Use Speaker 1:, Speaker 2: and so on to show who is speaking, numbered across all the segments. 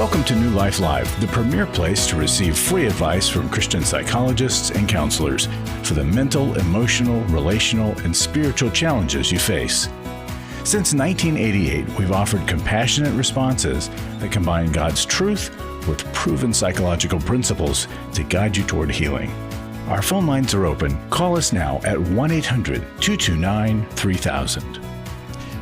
Speaker 1: Welcome to New Life Live, the premier place to receive free advice from Christian psychologists and counselors for the mental, emotional, relational, and spiritual challenges you face. Since 1988, we've offered compassionate responses that combine God's truth with proven psychological principles to guide you toward healing. Our phone lines are open. Call us now at 1-800-229-3000.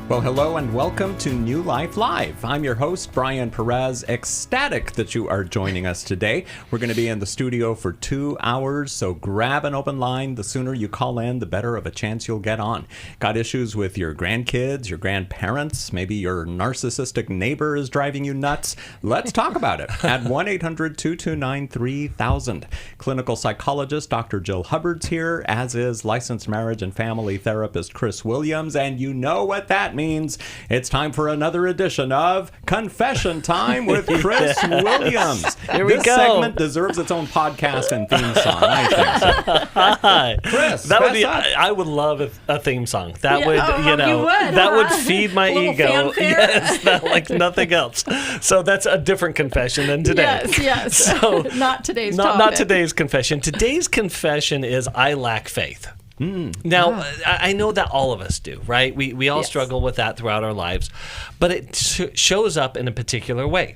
Speaker 2: Well, hello and welcome to New Life Live. I'm your host, Brian Perez. Ecstatic that you are joining us today. We're going to be in the studio for 2 hours, so grab an open line. The sooner you call in, the better of a chance you'll get on. Got issues with your grandkids, your grandparents, maybe your narcissistic neighbor is driving you nuts? Let's talk about it at 1-800-229-3000. Clinical psychologist Dr. Jill Hubbard's here, as is licensed marriage and family therapist Chris Williams, and you know what that means. It's time for another edition of Confession Time with Chris Williams.
Speaker 3: Here we
Speaker 2: this
Speaker 3: go.
Speaker 2: segment deserves its own podcast and theme song. I think so.
Speaker 3: Hi.
Speaker 2: Chris,
Speaker 3: that would be.
Speaker 2: up.
Speaker 3: I would love a theme song. That
Speaker 4: Yeah,
Speaker 3: would,
Speaker 4: you would,
Speaker 3: that
Speaker 4: huh?
Speaker 3: would feed my
Speaker 4: A little
Speaker 3: ego.
Speaker 4: fanfare?
Speaker 3: Yes, that, like nothing else. So that's a different confession than today.
Speaker 4: Yes.
Speaker 3: So
Speaker 4: not today's
Speaker 3: not
Speaker 4: topic.
Speaker 3: today's confession. Today's confession is I lack faith. Now, I know that all of us do, right? We all
Speaker 4: Yes.
Speaker 3: struggle with that throughout our lives, but it shows up in a particular way.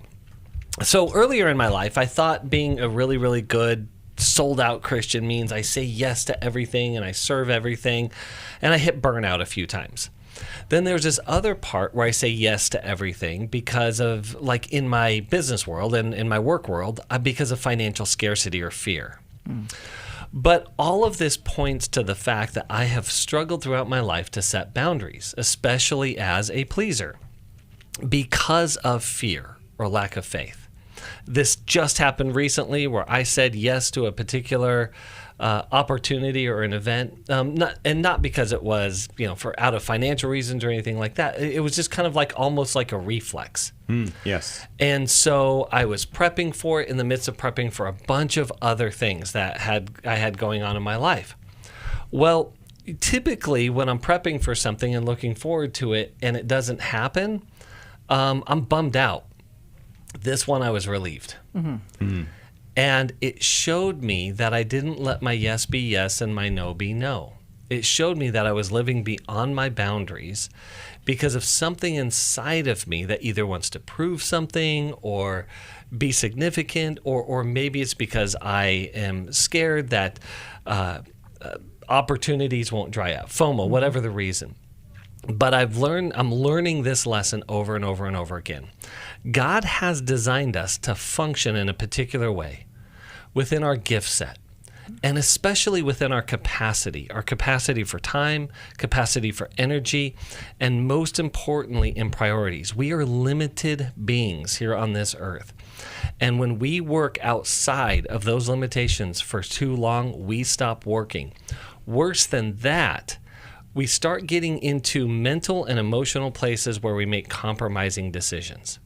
Speaker 3: So earlier in my life, I thought being a really, really good, sold-out Christian means I say yes to everything and I serve everything, and I hit burnout a few times. Then there's this other part where I say yes to everything because of, like in my business world and in my work world, because of financial scarcity or fear. But all of this points to the fact that I have struggled throughout my life to set boundaries, especially as a pleaser, because of fear or lack of faith. This just happened recently where I said yes to a particular opportunity or an event, not because it was, for out of financial reasons or anything like that. It was just kind of like almost like a reflex.
Speaker 2: Yes.
Speaker 3: And so I was prepping for it in the midst of prepping for a bunch of other things that I had going on in my life. Well, typically when I'm prepping for something and looking forward to it and it doesn't happen, I'm bummed out. This one I was relieved. And it showed me that I didn't let my yes be yes and my no be no. It showed me that I was living beyond my boundaries because of something inside of me that either wants to prove something or be significant, or maybe it's because I am scared that opportunities won't dry up, FOMO, whatever the reason. But I'm learning this lesson over and over and over again. God has designed us to function in a particular way within our gift set, and especially within our capacity for time, capacity for energy, and most importantly, in priorities. We are limited beings here on this earth. And when we work outside of those limitations for too long, we stop working. Worse than that, we start getting into mental and emotional places where we make compromising decisions.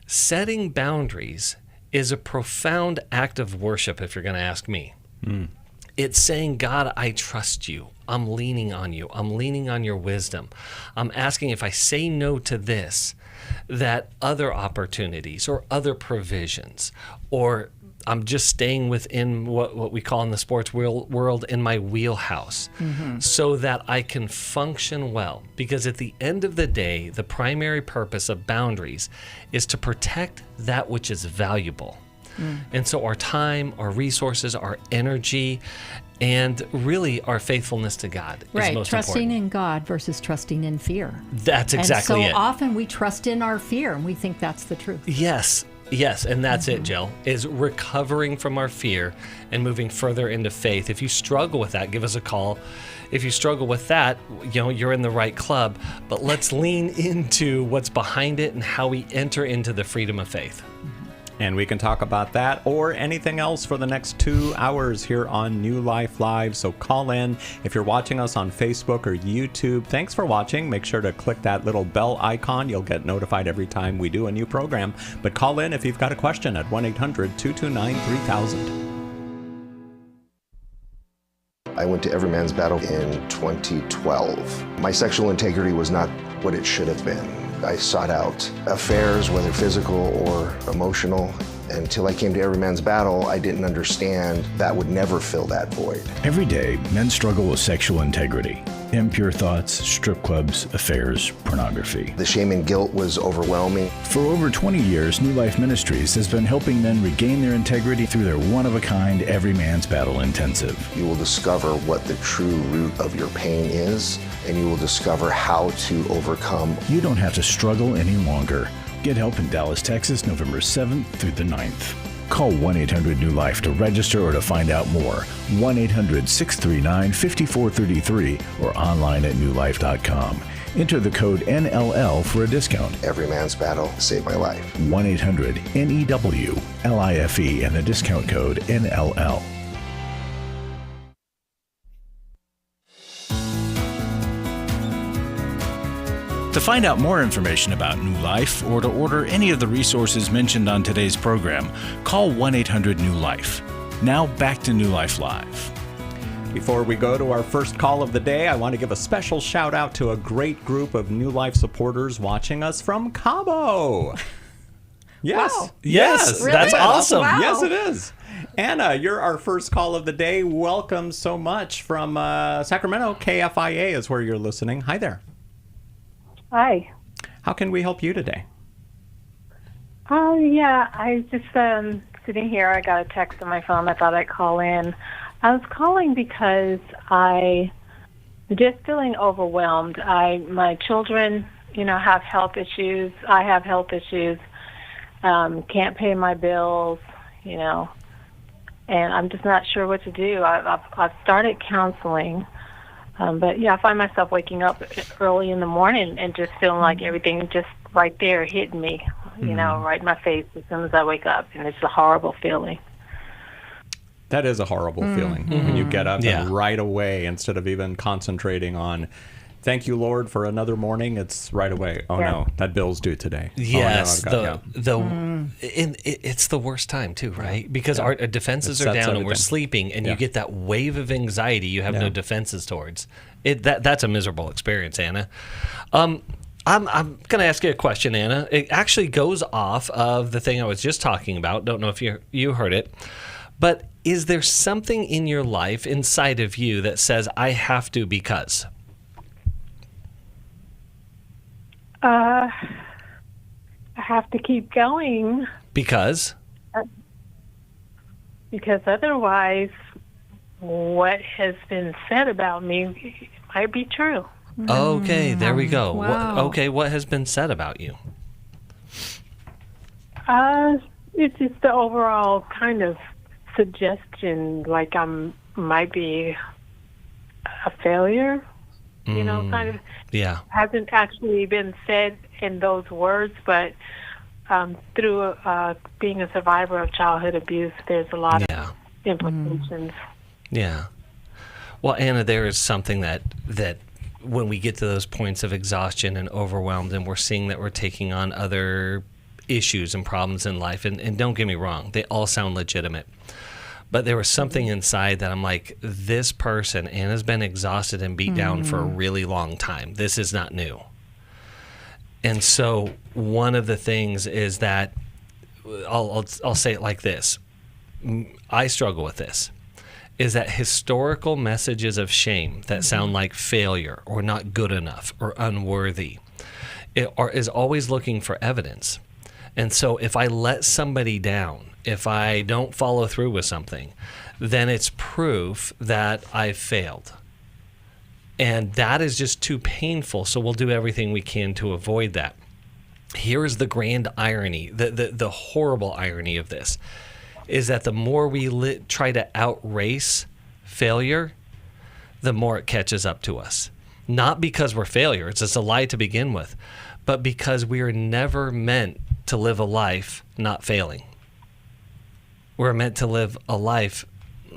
Speaker 3: Setting boundaries is a profound act of worship, if you're going to ask me. It's saying, God, I trust you. I'm leaning on you. I'm leaning on your wisdom. I'm asking if I say no to this, that other opportunities or other provisions, or I'm just staying within what we call in the sports world in my wheelhouse, so that I can function well. Because at the end of the day, the primary purpose of boundaries is to protect that which is valuable. And so our time, our resources, our energy, and really our faithfulness to God is most
Speaker 4: trusting
Speaker 3: important.
Speaker 4: in God versus trusting in fear.
Speaker 3: That's exactly
Speaker 4: and so
Speaker 3: it.
Speaker 4: often we trust in our fear and we think that's the truth.
Speaker 3: Yes, and that's it, Jill, is recovering from our fear and moving further into faith. If you struggle with that, give us a call. If you struggle with that, you're in the right club, but let's lean into what's behind it and how we enter into the freedom of faith.
Speaker 2: And we can talk about that or anything else for the next 2 hours here on New Life Live. So call in. If you're watching us on Facebook or YouTube, thanks for watching. Make sure to click that little bell icon. You'll get notified every time we do a new program. But call in if you've got a question at 1-800-229-3000.
Speaker 5: I went to Every Man's Battle in 2012. My sexual integrity was not what it should have been. I sought out affairs, whether physical or emotional. Until I came to Every Man's Battle, I didn't understand that would never fill that void.
Speaker 1: Every day, men struggle with sexual integrity. Impure thoughts, strip clubs, affairs, pornography.
Speaker 5: The shame and guilt was overwhelming.
Speaker 1: For over 20 years, New Life Ministries has been helping men regain their integrity through their one-of-a-kind Every Man's Battle Intensive.
Speaker 5: You will discover what the true root of your pain is, and you will discover how to overcome.
Speaker 1: You don't have to struggle any longer. Get help in Dallas, Texas, November 7th through the 9th. Call 1-800-NEW-LIFE to register or to find out more. 1-800-639-5433 or online at newlife.com. Enter the code NLL for a discount.
Speaker 5: Every Man's Battle saved my life.
Speaker 1: 1-800-NEW-LIFE and the discount code NLL. To find out more information about New Life or to order any of the resources mentioned on today's program, call 1-800-NEW-LIFE. Now back to New Life Live.
Speaker 2: Before we go to our first call of the day, I want to give a special shout out to a great group of New Life supporters watching us from Cabo. Yes.
Speaker 4: Wow.
Speaker 3: Yes,
Speaker 4: Really?
Speaker 3: that's awesome.
Speaker 4: Wow.
Speaker 2: Yes, it is. Anna, you're our first call of the day. Welcome so much from Sacramento. KFIA is where you're listening. Hi there.
Speaker 6: Hi.
Speaker 2: How can we help you today?
Speaker 6: Oh, yeah. I was just sitting here. I got a text on my phone. I thought I'd call in. I was calling because I'm just feeling overwhelmed. My children, have health issues. I have health issues. Can't pay my bills, and I'm just not sure what to do. I've started counseling. But yeah, I find myself waking up early in the morning and just feeling like everything just right there hitting me, right in my face as soon as I wake up. And it's a horrible feeling.
Speaker 2: That is a horrible feeling when you get up
Speaker 3: Yeah.
Speaker 2: and right away, instead of even concentrating on, thank you, Lord, for another morning, it's right away. Oh,
Speaker 6: Yeah.
Speaker 2: no, that bill's due today.
Speaker 3: Yes,
Speaker 2: Oh, no,
Speaker 3: it's the worst time too, right? Because our defenses
Speaker 2: It
Speaker 3: are
Speaker 2: sets
Speaker 3: down and we're
Speaker 2: everything.
Speaker 3: sleeping, and
Speaker 2: Yeah.
Speaker 3: you get that wave of anxiety you have
Speaker 2: Yeah.
Speaker 3: no defenses towards. That's a miserable experience, Anna. I'm going to ask you a question, Anna. It actually goes off of the thing I was just talking about. Don't know if you heard it, but is there something in your life inside of you that says, I have to because?
Speaker 6: I have to keep going
Speaker 3: Because?
Speaker 6: because otherwise what has been said about me might be true.
Speaker 3: Okay, there we go.
Speaker 4: Wow.
Speaker 3: What has been said about you?
Speaker 6: It's just the overall kind of suggestion, like might be a failure, kind of.
Speaker 3: Yeah.
Speaker 6: Hasn't actually been said in those words, but through being a survivor of childhood abuse, there's a lot
Speaker 3: Yeah.
Speaker 6: of implications.
Speaker 3: Yeah. Well, Anna, there is something that when we get to those points of exhaustion and overwhelmed, and we're seeing that we're taking on other issues and problems in life, and don't get me wrong, they all sound legitimate. But there was something inside that I'm like, this person, Anna's been exhausted and beat down for a really long time. This is not new. And so one of the things is that, I'll say it like this. I struggle with this, is that historical messages of shame that sound like failure or not good enough or unworthy is always looking for evidence. And so if I let somebody down, if I don't follow through with something, then it's proof that I've failed. And that is just too painful, so we'll do everything we can to avoid that. Here is the grand irony, the horrible irony of this, is that the more we try to outrace failure, the more it catches up to us. Not because we're failures, it's a lie to begin with, but because we are never meant to live a life not failing. We're meant to live a life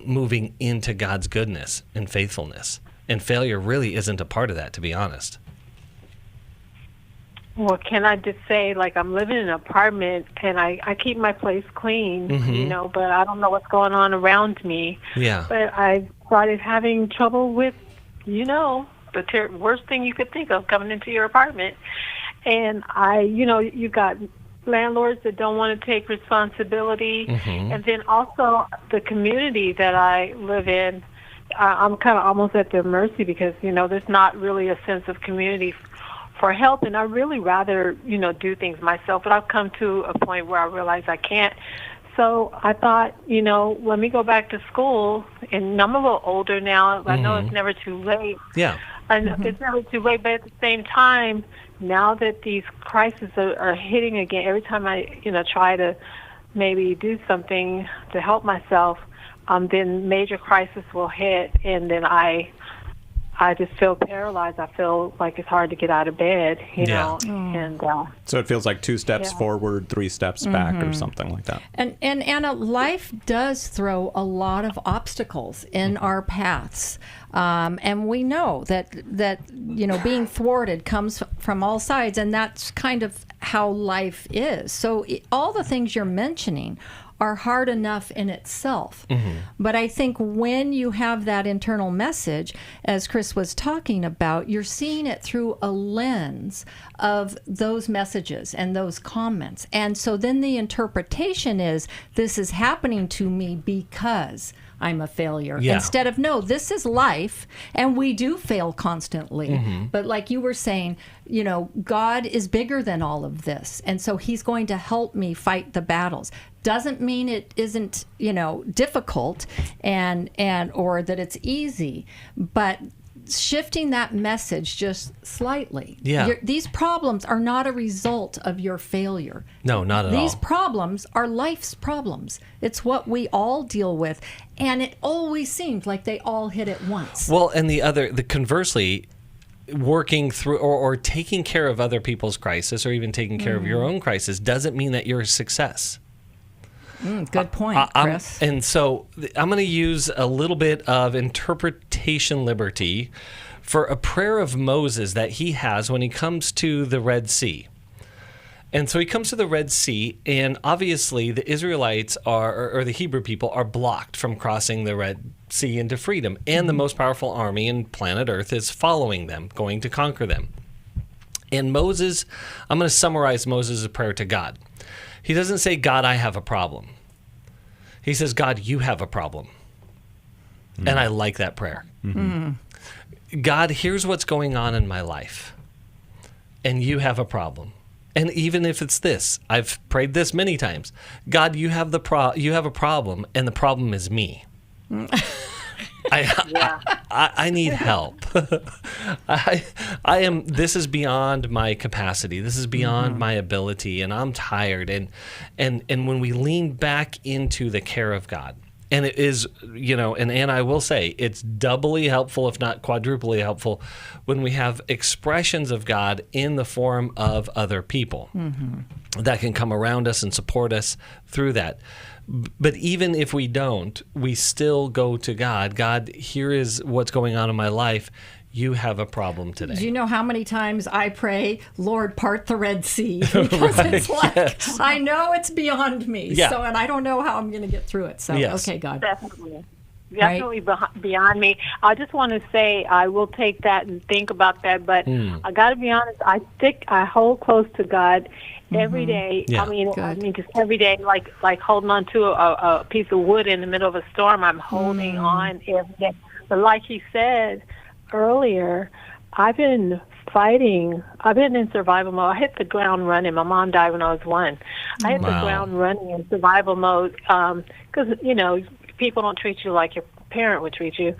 Speaker 3: moving into God's goodness and faithfulness. And failure really isn't a part of that, to be honest.
Speaker 6: Well, can I just say, like, I'm living in an apartment, and I keep my place clean, but I don't know what's going on around me.
Speaker 3: Yeah.
Speaker 6: But I started having trouble with, the worst thing you could think of coming into your apartment. And you got landlords that don't want to take responsibility. And then also the community that I live in, I'm kind of almost at their mercy because, there's not really a sense of community for help. And I really rather, do things myself. But I've come to a point where I realize I can't. So I thought, let me go back to school. And I'm a little older now. I know it's never too late.
Speaker 3: Yeah.
Speaker 6: It's never too late. But at the same time, now that these crises are hitting again, every time I, try to maybe do something to help myself, then major crisis will hit, and then I just feel paralyzed. I feel like it's hard to get out of bed, you know. And
Speaker 2: so it feels like 2 steps forward, 3 steps back, or something like that.
Speaker 4: And Anna, life does throw a lot of obstacles in our paths, and we know that being thwarted comes from all sides, and that's kind of how life is. So all the things you're mentioning are hard enough in itself. But I think when you have that internal message, as Chris was talking about, you're seeing it through a lens of those messages and those comments. And so then the interpretation is, this is happening to me because I'm a failure.
Speaker 3: Yeah.
Speaker 4: Instead of, no, this is life, and we do fail constantly. But like you were saying, God is bigger than all of this. And so he's going to help me fight the battles. Doesn't mean it isn't, difficult and or that it's easy, but shifting that message just slightly.
Speaker 3: Yeah.
Speaker 4: These problems are not a result of your failure.
Speaker 3: No, not at all.
Speaker 4: These problems are life's problems. It's what we all deal with, and it always seems like they all hit at once.
Speaker 3: Well, and the conversely, working through or taking care of other people's crisis, or even taking care of your own crisis, doesn't mean that you're a success.
Speaker 4: Good point, Chris.
Speaker 3: And so I'm going to use a little bit of interpretation liberty for a prayer of Moses that he has when he comes to the Red Sea. And so he comes to the Red Sea, and obviously the Israelites or the Hebrew people are blocked from crossing the Red Sea into freedom. And the most powerful army in planet Earth is following them, going to conquer them. And Moses, I'm going to summarize Moses' prayer to God. He doesn't say, God, I have a problem. He says, God, you have a problem. And I like that prayer. God, here's what's going on in my life. And you have a problem. And even if it's this, I've prayed this many times. God, you have a problem, and the problem is me. I need help. This is beyond my capacity. This is beyond my ability, and I'm tired. And when we lean back into the care of God, and it is, and I will say, it's doubly helpful, if not quadruply helpful, when we have expressions of God in the form of other people that can come around us and support us through that. But even if we don't, we still go to God. God, here is what's going on in my life. You have a problem today.
Speaker 4: Do you know how many times I pray, Lord, part the Red Sea? Because it's like, I know it's beyond me.
Speaker 3: Yeah.
Speaker 4: So, and I don't know how I'm going to get through it. So, okay, God.
Speaker 6: Definitely beyond me. I just want to say I will take that and think about that. But I got to be honest, I hold close to God every day.
Speaker 3: Yeah.
Speaker 6: I mean, just every day, like holding on to a piece of wood in the middle of a storm. I'm holding on every day. But like he said earlier, I've been fighting. I've been in survival mode. I hit the ground running. My mom died when I was 1. I hit the ground running in survival mode because, people don't treat you like your parent would treat you.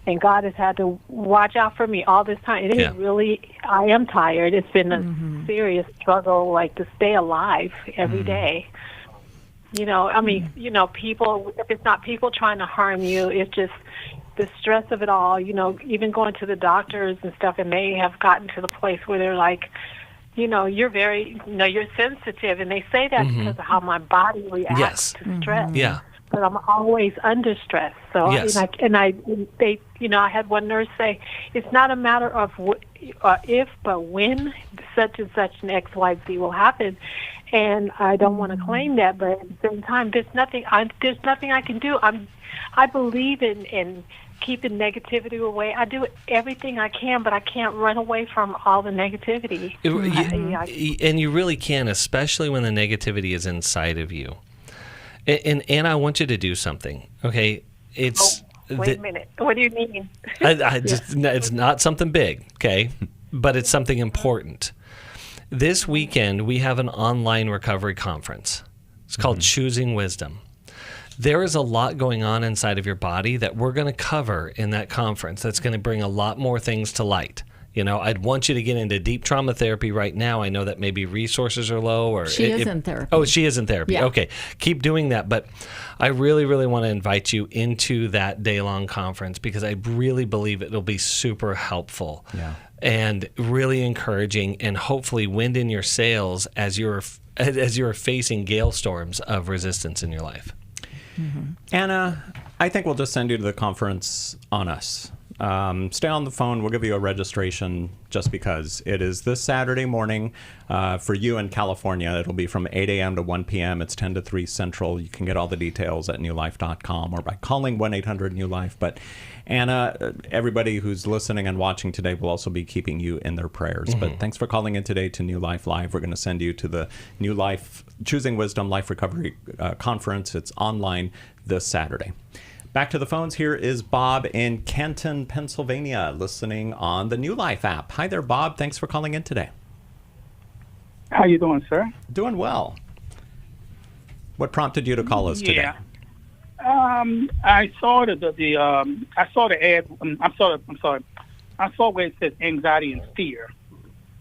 Speaker 6: And God has had to watch out for me all this time. It is really, I am tired. It's been a serious struggle, to stay alive every day. People, if it's not people trying to harm you, it's just the stress of it all, even going to the doctors and stuff, and they have gotten to the place where they're like, you're very, you're sensitive. And they say that because of how my body reacts to stress.
Speaker 3: Yeah.
Speaker 6: But I'm always under stress. So,
Speaker 3: Yes.
Speaker 6: I had one nurse say, it's not a matter of if, but when such and such an XYZ will happen. And I don't want to claim that, but at the same time, there's nothing I can do. I believe in keeping negativity away. I do everything I can, but I can't run away from all the negativity.
Speaker 3: And you really can, especially when the negativity is inside of you. And Anna, I want you to do something, okay?
Speaker 6: Wait a minute. What do you mean?
Speaker 3: It's not something big, okay? But it's something important. This weekend, we have an online recovery conference. It's called Choosing Wisdom. There is a lot going on inside of your body that we're going to cover in that conference that's going to bring a lot more things to light. You know, I'd want you to get into deep trauma therapy right now. I know that maybe resources are low. Or
Speaker 4: she is in therapy.
Speaker 3: Oh, she is in therapy.
Speaker 4: Yeah.
Speaker 3: Okay. Keep doing that. But I really, really want to invite you into that day-long conference because I really believe it'll be super helpful.
Speaker 2: Yeah.
Speaker 3: And really encouraging and hopefully wind in your sails as you're facing gale storms of resistance in your life.
Speaker 4: Mm-hmm.
Speaker 2: Anna, I think we'll just send you to the conference on us. Stay on the phone. We'll give you a registration just because it is this Saturday morning for you in California. It'll be from 8 a.m. to 1 p.m. It's 10 to 3 Central. You can get all the details at newlife.com or by calling 1-800-NEW-LIFE. But Anna, everybody who's listening and watching today will also be keeping you in their prayers.
Speaker 3: Mm-hmm.
Speaker 2: But thanks for calling in today to New Life Live. We're going to send you to the New Life Choosing Wisdom Life Recovery Conference. It's online this Saturday. Back to the phones. Here is Bob in Canton, Pennsylvania, listening on the New Life app. Hi there, Bob. Thanks for calling in today.
Speaker 7: How you doing, sir?
Speaker 2: Doing well. What prompted you to call us today?
Speaker 7: Yeah. I saw I saw the ad. I'm sorry. I saw where it says anxiety and fear,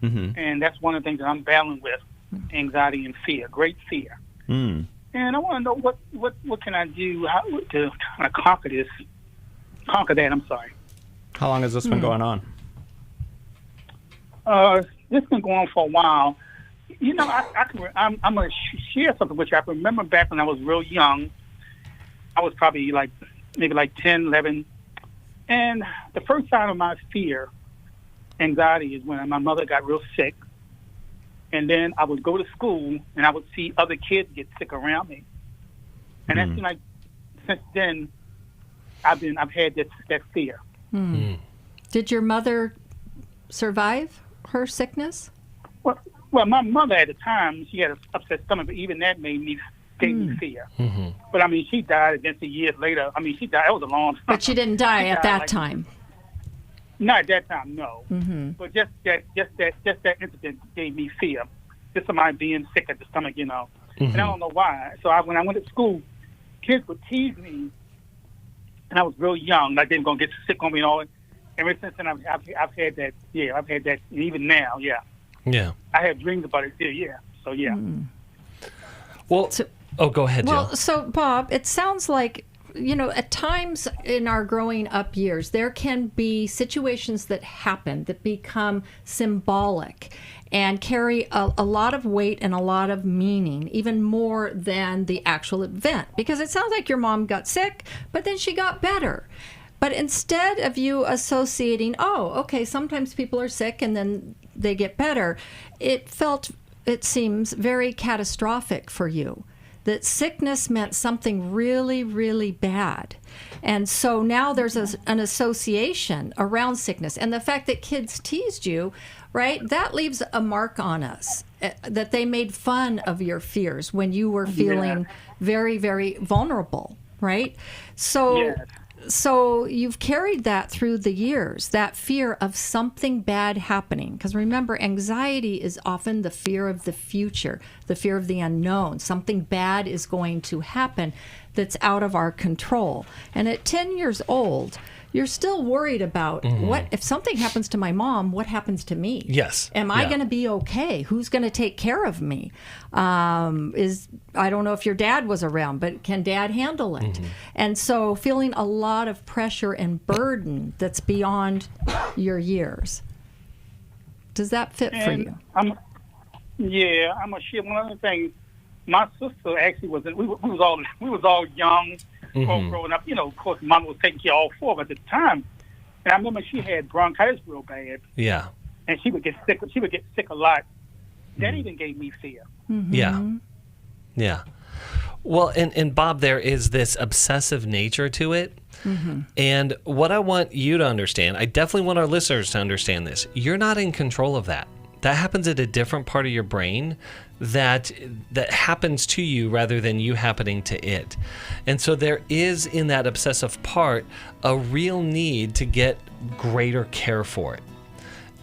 Speaker 7: and that's one of the things that I'm battling with: anxiety and fear, great fear. And I want to know what can I do to kind of conquer that. I'm sorry.
Speaker 2: How long has this been going on?
Speaker 7: It's been going on for a while. You know, I'm going to share something with you. I remember back when I was real young. I was probably maybe 10, 11. And the first sign of my fear, anxiety, is when my mother got real sick. And then I would go to school and I would see other kids get sick around me. And that's like, since then, I've had that fear.
Speaker 4: Did your mother survive her sickness?
Speaker 7: Well, my mother at the time, she had an upset stomach, but even that gave me fear. But I mean, she died eventually years later. I mean, she died. It was a long time.
Speaker 4: But she didn't die at that time.
Speaker 7: Not at that time, no. But just that incident gave me fear. Just somebody being sick at the stomach, you know. And I don't know why. So when I went to school, kids would tease me, and I was real young, like they were gonna get sick on me and all. Ever since then, I've had that. Yeah, I've had that, and even now, yeah. Yeah. I have dreams about it too. Yeah. So yeah.
Speaker 3: Well, go ahead, Jill.
Speaker 4: Well, so Bob, it sounds like, you know, at times in our growing up years, there can be situations that happen that become symbolic and carry a lot of weight and a lot of meaning, even more than the actual event. Because it sounds like your mom got sick, but then she got better. But instead of you associating, oh, okay, sometimes people are sick and then they get better, it seems very catastrophic for you. That sickness meant something really, really bad. And so now there's an association around sickness. And the fact that kids teased you, right, that leaves a mark on us, that they made fun of your fears when you were feeling very, very vulnerable, right? So you've carried that through the years, that fear of something bad happening. Because remember, anxiety is often the fear of the future, the fear of the unknown. Something bad is going to happen that's out of our control. And at 10 years old, you're still worried about what if something happens to my mom, what happens to me?
Speaker 3: Yes.
Speaker 4: Am I going to be okay? Who's going to take care of me? I don't know if your dad was around, but can dad handle it? And so feeling a lot of pressure and burden that's beyond your years. Does that fit for you?
Speaker 7: I'm gonna share one other thing. My sister actually was. We was all young, growing up. You know, of course, Mom was taking care of all four of us at the time. And I remember she had bronchitis real bad.
Speaker 3: Yeah.
Speaker 7: And she would get sick. She would get sick a lot. That even gave me fear.
Speaker 3: Yeah. Well, and Bob, there is this obsessive nature to it. And what I want you to understand, I definitely want our listeners to understand this. You're not in control of that. That happens at a different part of your brain that happens to you rather than you happening to it. And so there is in that obsessive part a real need to get greater care for it.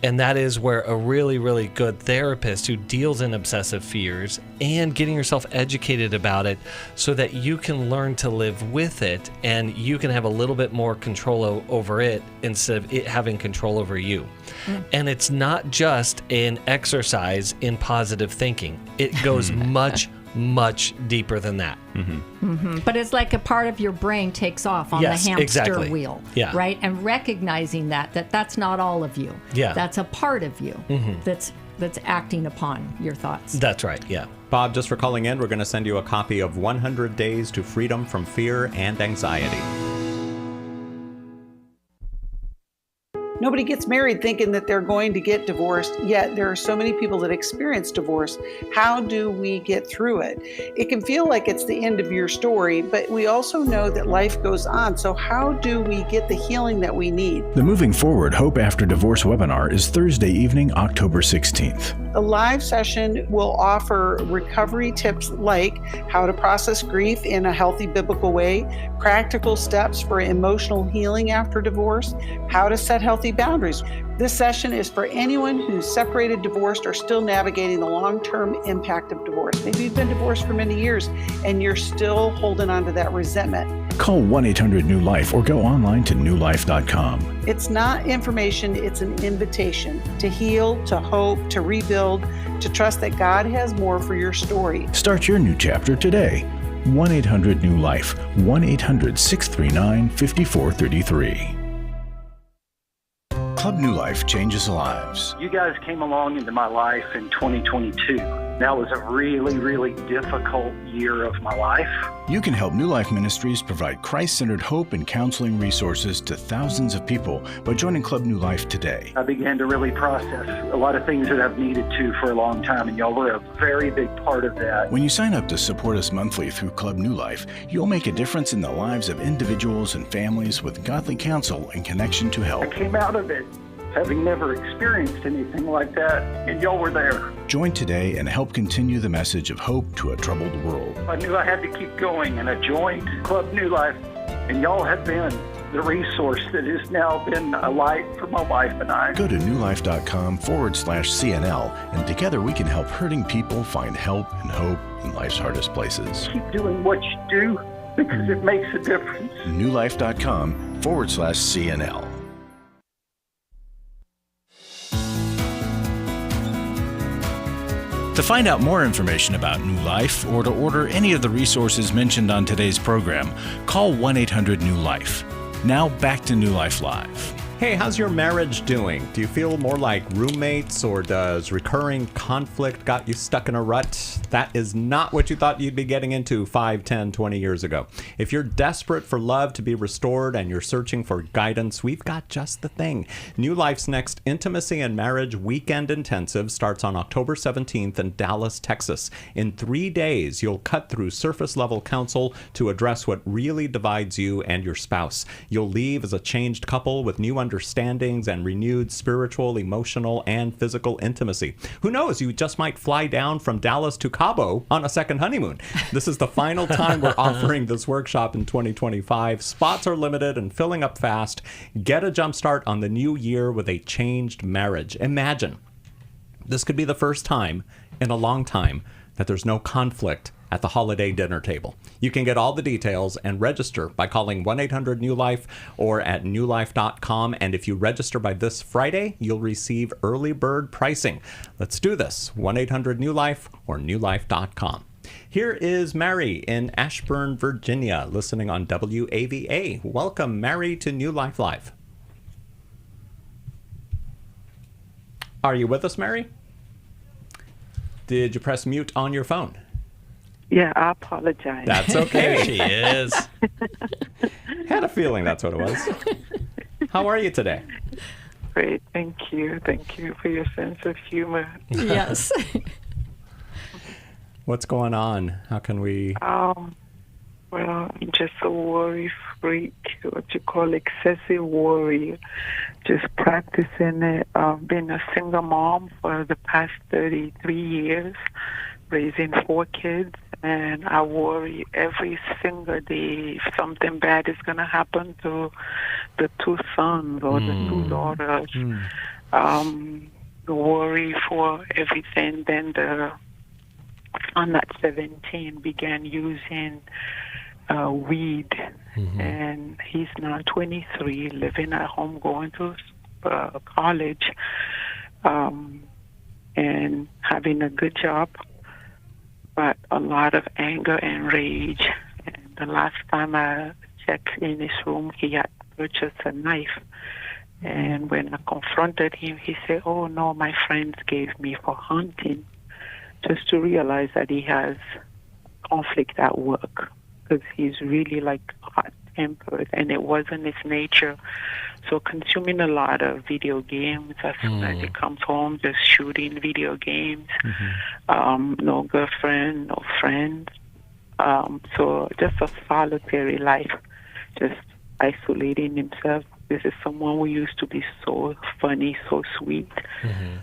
Speaker 3: And that is where a really, really good therapist who deals in obsessive fears and getting yourself educated about it so that you can learn to live with it and you can have a little bit more control over it instead of it having control over you. And it's not just an exercise in positive thinking. It goes much, much deeper than that.
Speaker 4: But it's like a part of your brain takes off on
Speaker 3: Yes,
Speaker 4: the hamster
Speaker 3: exactly.
Speaker 4: wheel,
Speaker 3: Yeah.
Speaker 4: right? And recognizing that's not all of you.
Speaker 3: Yeah.
Speaker 4: That's a part of you that's acting upon your thoughts.
Speaker 3: That's right, yeah.
Speaker 2: Bob, just for calling in, we're going to send you a copy of 100 Days to Freedom from Fear and Anxiety.
Speaker 8: Nobody gets married thinking that they're going to get divorced, yet there are so many people that experience divorce. How do we get through it? It can feel like it's the end of your story, but we also know that life goes on. So how do we get the healing that we need?
Speaker 1: The Moving Forward Hope After Divorce webinar is Thursday evening, October 16th.
Speaker 8: The live session will offer recovery tips like how to process grief in a healthy biblical way, practical steps for emotional healing after divorce, how to set healthy boundaries. This session is for anyone who's separated, divorced, or still navigating the long-term impact of divorce. Maybe you've been divorced for many years and you're still holding on to that resentment.
Speaker 1: Call 1-800-NEW-LIFE or go online to newlife.com.
Speaker 8: It's not information, it's an invitation to heal, to hope, to rebuild, to trust that God has more for your story.
Speaker 1: Start your new chapter today. 1-800-NEW-LIFE, 1-800-639-5433. Club New Life changes lives.
Speaker 9: You guys came along into my life in 2022. That was a really, really difficult year of my life.
Speaker 1: You can help New Life Ministries provide Christ-centered hope and counseling resources to thousands of people by joining Club New Life today.
Speaker 9: I began to really process a lot of things that I've needed to for a long time, and y'all were a very big part of that.
Speaker 1: When you sign up to support us monthly through Club New Life, you'll make a difference in the lives of individuals and families with godly counsel and connection to
Speaker 9: I
Speaker 1: help.
Speaker 9: came out of it having never experienced anything like that, and y'all were there.
Speaker 1: Join today and help continue the message of hope to a troubled world.
Speaker 9: I knew I had to keep going, and I joined Club New Life, and y'all have been the resource that has now been a light for my wife and I.
Speaker 1: Go to newlife.com/CNL, and together we can help hurting people find help and hope in life's hardest places.
Speaker 9: Keep doing what you do because it makes a difference.
Speaker 1: newlife.com/CNL. To find out more information about New Life or to order any of the resources mentioned on today's program, call 1-800-NEW-LIFE. Now back to New Life Live.
Speaker 2: Hey, how's your marriage doing? Do you feel more like roommates, or does recurring conflict got you stuck in a rut? That is not what you thought you'd be getting into 5, 10, 20 years ago. If you're desperate for love to be restored and you're searching for guidance, we've got just the thing. New Life's next Intimacy and Marriage Weekend Intensive starts on October 17th in Dallas, Texas. In 3 days, you'll cut through surface-level counsel to address what really divides you and your spouse. You'll leave as a changed couple with new understandings and renewed spiritual, emotional, and physical intimacy. Who knows, you just might fly down from Dallas to Cabo on a second honeymoon. This is the final time we're offering this workshop in 2025. Spots are limited and filling up fast. Get a jump start on the new year with a changed marriage. Imagine, this could be the first time in a long time that there's no conflict at the holiday dinner table. You can get all the details and register by calling 1-800-NEW-LIFE or at newlife.com. And if you register by this Friday, you'll receive early bird pricing. Let's do this. 1-800-NEW-LIFE or newlife.com. Here is Mary in Ashburn, Virginia, listening on WAVA. Welcome, Mary, to New Life Live. Are you with us, Mary? Did you press mute on your phone?
Speaker 10: Yeah, I apologize.
Speaker 2: That's okay.
Speaker 3: There she is.
Speaker 2: Had a feeling that's what it was. How are you today?
Speaker 10: Great, thank you. Thank you for your sense of humor.
Speaker 4: Yes.
Speaker 2: What's going on? How can we...
Speaker 10: Well, I'm just a worry freak, what you call excessive worry. Just practicing it. I've been a single mom for the past 33 years, raising 4 kids, and I worry every single day if something bad is going to happen to the 2 sons or the 2 daughters. Worry for everything. Then the son at 17 began using weed, and he's now 23, living at home, going to college, and having a good job, but a lot of anger and rage. And the last time I checked in his room, he had purchased a knife. And when I confronted him, he said, "Oh, no, my friends gave me for hunting," just to realize that he has conflict at work, because he's really like hot-tempered, and it wasn't his nature. So consuming a lot of video games. As soon as he comes home, just shooting video games. No girlfriend, no friends. So just a solitary life, just isolating himself. This is someone who used to be so funny, so sweet.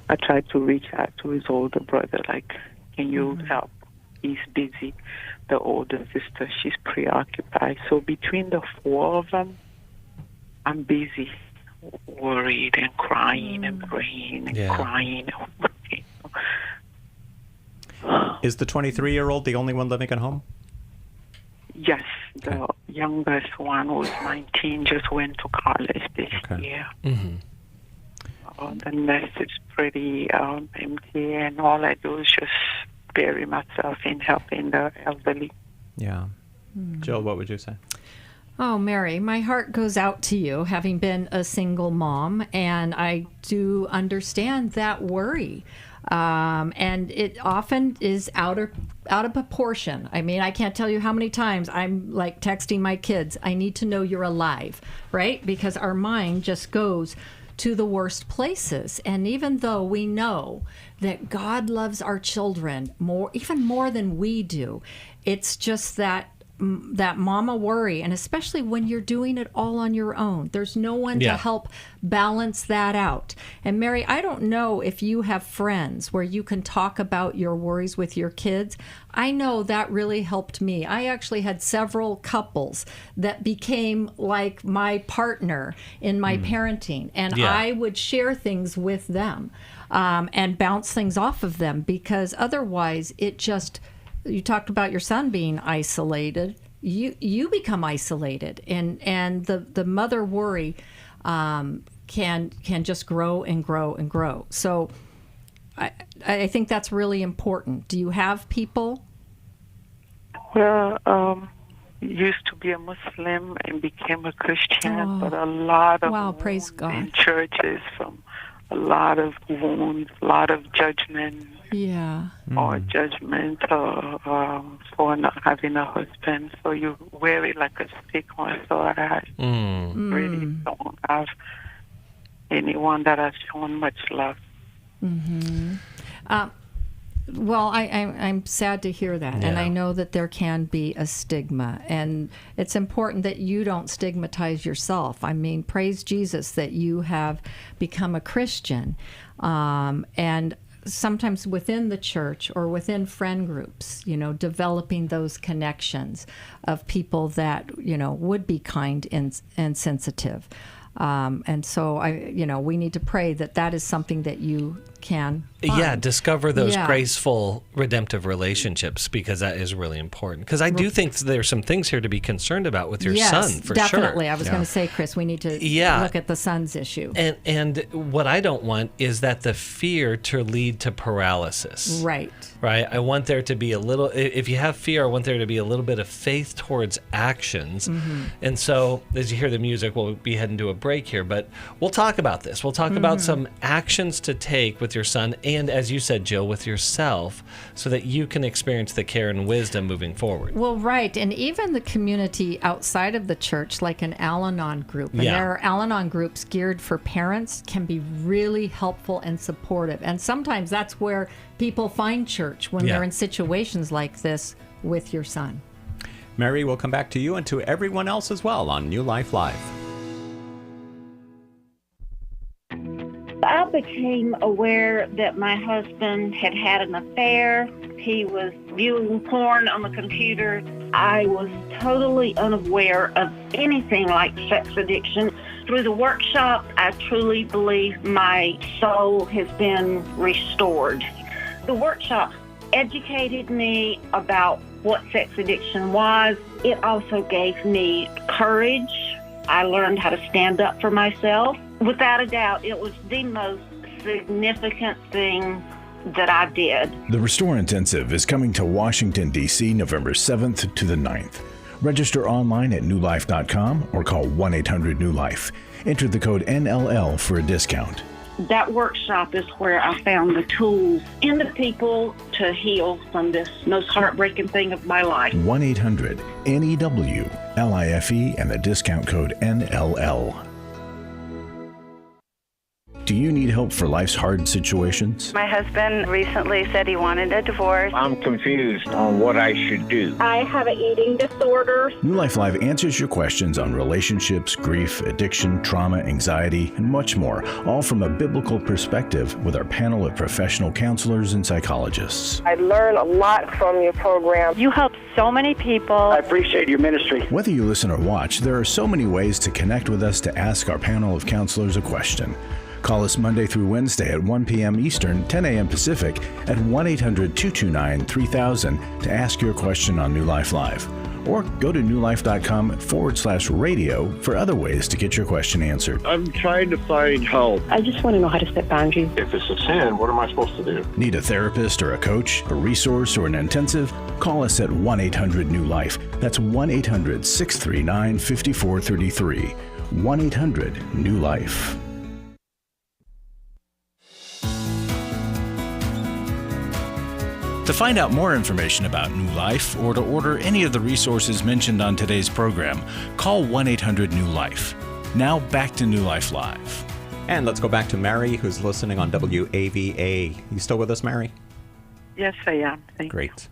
Speaker 10: I tried to reach out to his older brother, like, can you help? He's busy. The older sister, she's preoccupied. So between the 4 of them, I'm busy, worried and crying and praying and crying and praying.
Speaker 2: Is the 23-year-old the only one living at home?
Speaker 10: Yes, the youngest one who's 19 just went to college this year. The nest is pretty empty, and all I do is just bury myself in helping the elderly.
Speaker 2: Yeah. Jill, what would you say?
Speaker 4: Oh, Mary, my heart goes out to you, having been a single mom, and I do understand that worry. And it often is out of proportion. I mean, I can't tell you how many times I'm like texting my kids, I need to know you're alive, right? Because our mind just goes to the worst places. And even though we know that God loves our children even more than we do, it's just that mama worry, and especially when you're doing it all on your own. There's no one to help balance that out. And Mary, I don't know if you have friends where you can talk about your worries with your kids. I know that really helped me. I actually had several couples that became like my partner in my parenting, and I would share things with them and bounce things off of them, because otherwise it just... You talked about your son being isolated. You become isolated, and the mother worry can just grow and grow and grow. So I think that's really important. Do you have people?
Speaker 10: Well, used to be a Muslim and became a Christian, but a lot of
Speaker 4: praise God.
Speaker 10: In churches, from a lot of wounds, a lot of judgment. Or judgment for not having a husband. So you wear it like a stigma. So I really don't have anyone that has shown much love.
Speaker 4: Well, I'm sad to hear that. And I know that there can be a stigma. And it's important that you don't stigmatize yourself. I mean, praise Jesus that you have become a Christian. And sometimes within the church or within friend groups, developing those connections of people that, would be kind and sensitive. And so we need to pray that is something that you can find.
Speaker 3: Discover those graceful, redemptive relationships, because that is really important. Because I do think there's some things here to be concerned about with your son, for
Speaker 4: definitely.
Speaker 3: sure.
Speaker 4: Definitely. I was going to say, Chris, we need to look at the son's issue.
Speaker 3: And what I don't want is that the fear to lead to paralysis.
Speaker 4: Right.
Speaker 3: I want there to be a little, if you have fear, I want there to be a little bit of faith towards actions. And so, as you hear the music, we'll be heading to a break here, but we'll talk about this. We'll talk about some actions to take with with your son and, as you said, Jill, with yourself, so that you can experience the care and wisdom moving forward.
Speaker 4: Well, right. And even the community outside of the church, like an Al-Anon group, and there are Al-Anon groups geared for parents, can be really helpful and supportive. And sometimes that's where people find church when they're in situations like this with your son.
Speaker 2: Mary, we'll come back to you and to everyone else as well on New Life Live.
Speaker 11: I became aware that my husband had had an affair. He was viewing porn on the computer. I was totally unaware of anything like sex addiction. Through the workshop, I truly believe my soul has been restored. The workshop educated me about what sex addiction was. It also gave me courage. I learned how to stand up for myself. Without a doubt, it was the most significant thing that I did.
Speaker 1: The Restore Intensive is coming to Washington, D.C. November 7th to the 9th. Register online at newlife.com or call 1-800-NEW-LIFE. Enter the code NLL for a discount.
Speaker 11: That workshop is where I found the tools in the people to heal from this most heartbreaking thing of my life.
Speaker 1: 1-800-NEW-LIFE and the discount code NLL. Do you need help for life's hard situations?
Speaker 12: My husband recently said he wanted a divorce.
Speaker 13: I'm confused on what I should do.
Speaker 11: I have an eating disorder.
Speaker 1: New Life Live answers your questions on relationships, grief, addiction, trauma, anxiety, and much more, all from a biblical perspective with our panel of professional counselors and psychologists.
Speaker 14: I learn a lot from your program.
Speaker 12: You help so many people.
Speaker 13: I appreciate your ministry.
Speaker 1: Whether you listen or watch, there are so many ways to connect with us to ask our panel of counselors a question. Call us Monday through Wednesday at 1 p.m. Eastern, 10 a.m. Pacific at 1-800-229-3000 to ask your question on New Life Live. Or go to newlife.com/radio for other ways to get your question answered.
Speaker 13: I'm trying to find help.
Speaker 14: I just want to know how to set boundaries.
Speaker 13: If it's a sin, what am I supposed to do?
Speaker 1: Need a therapist or a coach, a resource, or an intensive? Call us at 1-800-NEW-LIFE. That's 1-800-639-5433. 1-800-NEW-LIFE. To find out more information about New Life or to order any of the resources mentioned on today's program, call 1-800-NEW-LIFE. Now back to New Life Live.
Speaker 2: And let's go back to Mary, who's listening on WAVA. You still with us, Mary?
Speaker 10: Yes, I am. Thank you.
Speaker 2: Great.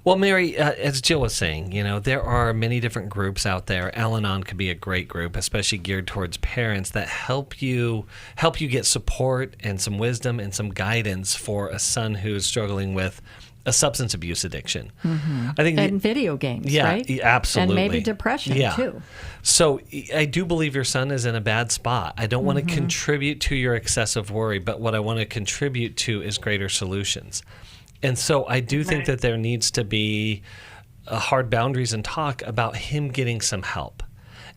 Speaker 3: Well, Mary, as Jill was saying, there are many different groups out there. Al-Anon could be a great group, especially geared towards parents that help you get support and some wisdom and some guidance for a son who's struggling with a substance abuse addiction.
Speaker 4: Mm-hmm.
Speaker 3: I think
Speaker 4: and video games, right?
Speaker 3: Yeah, absolutely.
Speaker 4: And maybe depression, too.
Speaker 3: So I do believe your son is in a bad spot. I don't want to contribute to your excessive worry, but what I want to contribute to is greater solutions. And so I do think that there needs to be hard boundaries and talk about him getting some help.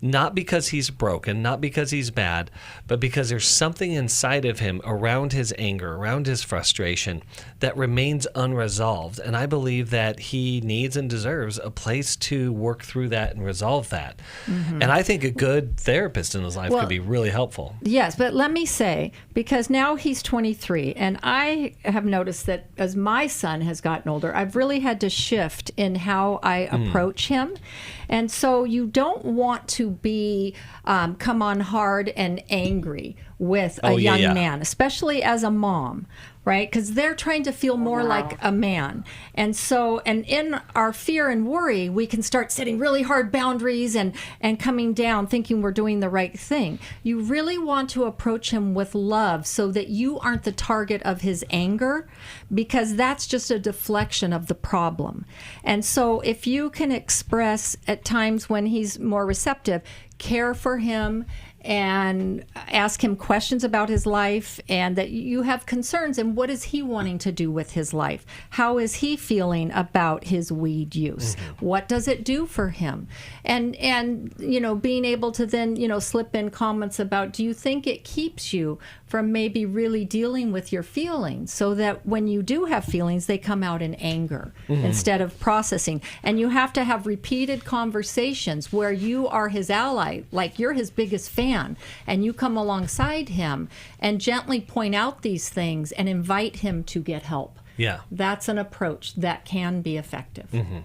Speaker 3: Not because he's broken, not because he's bad, but because there's something inside of him around his anger, around his frustration that remains unresolved. And I believe that he needs and deserves a place to work through that and resolve that. Mm-hmm. And I think a good therapist in his life could be really helpful.
Speaker 4: Yes, but let me say, because now he's 23, and I have noticed that as my son has gotten older, I've really had to shift in how I approach him. And so you don't want to be come on hard and angry with a young man, especially as a mom, right? Because they're trying to feel more like a man. And so, and in our fear and worry, we can start setting really hard boundaries and coming down thinking we're doing the right thing. You really want to approach him with love so that you aren't the target of his anger, because that's just a deflection of the problem. And so if you can express at times when he's more receptive, care for him and ask him questions about his life, and that you have concerns and what is he wanting to do with his life? How is he feeling about his weed use? Mm-hmm. What does it do for him? And being able to then, slip in comments about, do you think it keeps you from maybe really dealing with your feelings, so that when you do have feelings, they come out in anger instead of processing. And you have to have repeated conversations where you are his ally, like you're his biggest fan. can. And you come alongside him and gently point out these things and invite him to get help.
Speaker 3: Yeah.
Speaker 4: That's an approach that can be effective.
Speaker 3: Mm-hmm.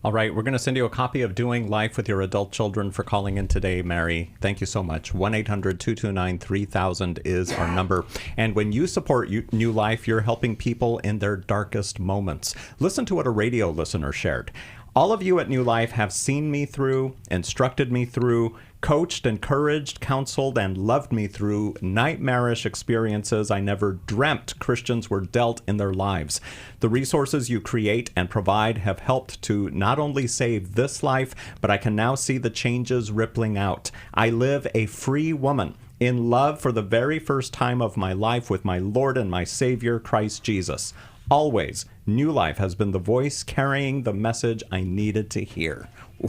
Speaker 2: All right, we're going to send you a copy of Doing Life with Your Adult Children for calling in today, Mary. Thank you so much. 1-800-229-3000 is our number. And when you support New Life, you're helping people in their darkest moments. Listen to what a radio listener shared. All of you at New Life have seen me through, instructed me through, coached, encouraged, counseled, and loved me through nightmarish experiences I never dreamt Christians were dealt in their lives. The resources you create and provide have helped to not only save this life, but I can now see the changes rippling out. I live a free woman in love for the very first time of my life with my Lord and my Savior, Christ Jesus. Always, New Life has been the voice carrying the message I needed to hear.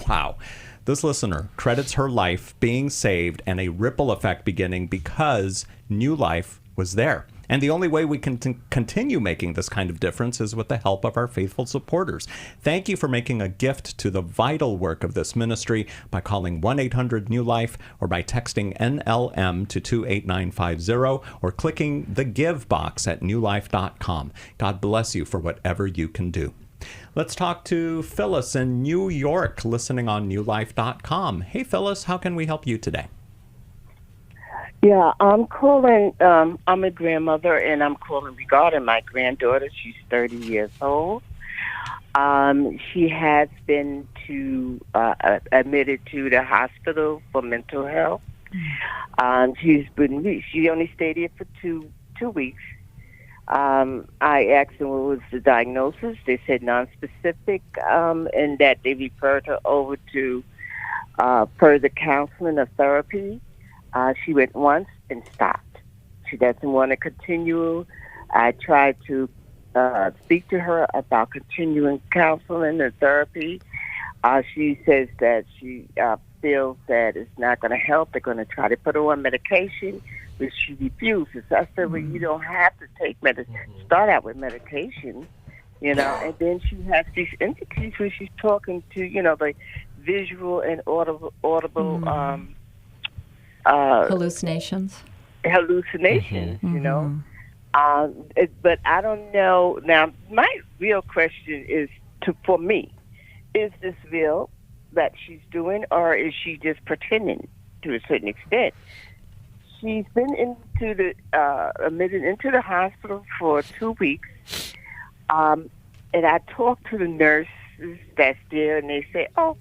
Speaker 2: Wow. This listener credits her life being saved and a ripple effect beginning because New Life was there. And the only way we can continue making this kind of difference is with the help of our faithful supporters. Thank you for making a gift to the vital work of this ministry by calling 1-800-NEW-LIFE or by texting NLM to 28950 or clicking the Give box at newlife.com. God bless you for whatever you can do. Let's talk to Phyllis in New York, listening on newlife.com. Hey, Phyllis, how can we help you today?
Speaker 15: Yeah, I'm calling. I'm a grandmother, and I'm calling regarding my granddaughter. She's 30 years old. She has been admitted to the hospital for mental health. She only stayed here for two weeks. I asked them what was the diagnosis. They said nonspecific, and that they referred her over to further counseling or therapy. She went once and stopped. She doesn't want to continue. I tried to speak to her about continuing counseling and therapy. She says that she feels that it's not going to help. They're going to try to put her on medication, which she refuses. I said, well, you don't have to take start out with medication, and then she has these entities where she's talking to, the visual and audible
Speaker 4: hallucinations.
Speaker 15: But I don't know. Now, my real question is for me, is this real that she's doing, or is she just pretending to a certain extent? She's been admitted into the hospital for 2 weeks, and I talked to the nurses that's there, and they say, oh,